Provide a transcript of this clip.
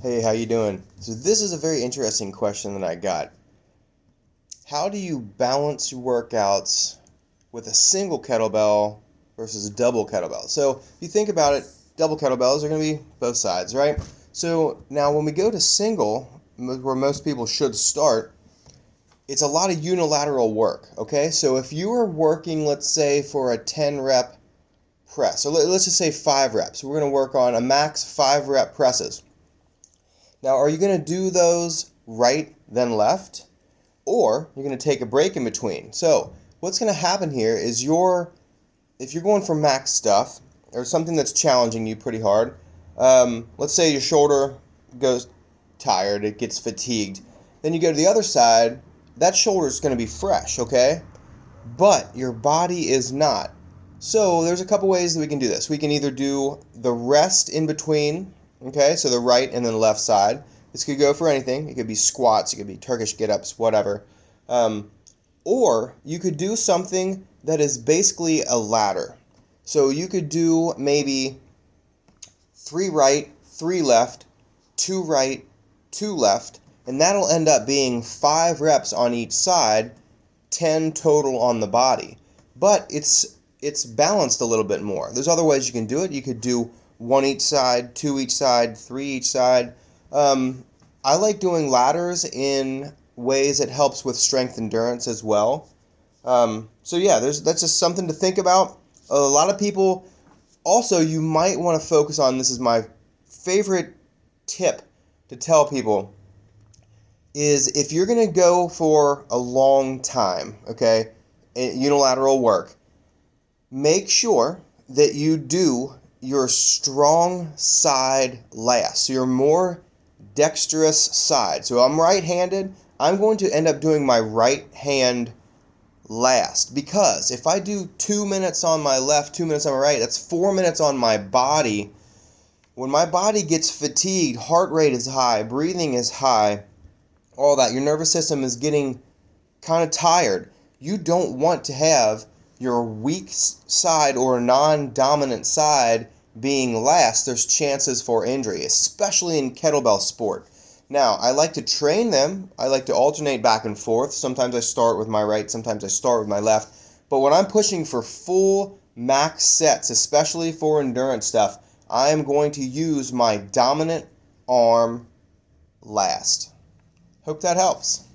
Hey, how you doing? So this is a very interesting question that I got. How do you balance your workouts with a single kettlebell versus a double kettlebell? So if you think about it, double kettlebells are going to be both sides, right? So now when we go to single, where most people should start, it's a lot of unilateral work, okay? So if you are working, let's say, for a 10 rep press, so let's just say 5 reps. We're going to work on a max 5 rep presses. Now, are you going to do those right, then left? Or you're going to take a break in between? So, what's going to happen here is if you're going for max stuff, or something that's challenging you pretty hard, let's say your shoulder goes tired, it gets fatigued. Then you go to the other side, that shoulder is going to be fresh, okay? But your body is not. So there's a couple ways that we can do this. We can either do the rest in between, okay, so the right and then the left side. This could go for anything. It could be squats, it could be Turkish get-ups, whatever. Or you could do something that is basically a ladder. So you could do maybe 3 right, 3 left, 2 right, 2 left, and that'll end up being 5 reps on each side, 10 total on the body. But it's balanced a little bit more. There's other ways you can do it. You could do 1 each side, 2 each side, 3 each side. I like doing ladders in ways it helps with strength endurance as well. So yeah, that's just something to think about. A lot of people, also you might want to focus on, this is my favorite tip to tell people, is if you're going to go for a long time, okay, unilateral work, make sure that you do your strong side last. So your more dexterous side. So I'm right-handed. I'm going to end up doing my right hand last, because if I do 2 minutes on my left, 2 minutes on my right, that's 4 minutes on my body. When my body gets fatigued, heart rate is high, breathing is high, all that, your nervous system is getting kind of tired. You don't want to have your weak side or non-dominant side being last. There's chances for injury, especially in kettlebell sport. Now, I like to train them. I like to alternate back and forth. Sometimes I start with my right, sometimes I start with my left. But when I'm pushing for full max sets, especially for endurance stuff, I am going to use my dominant arm last. Hope that helps.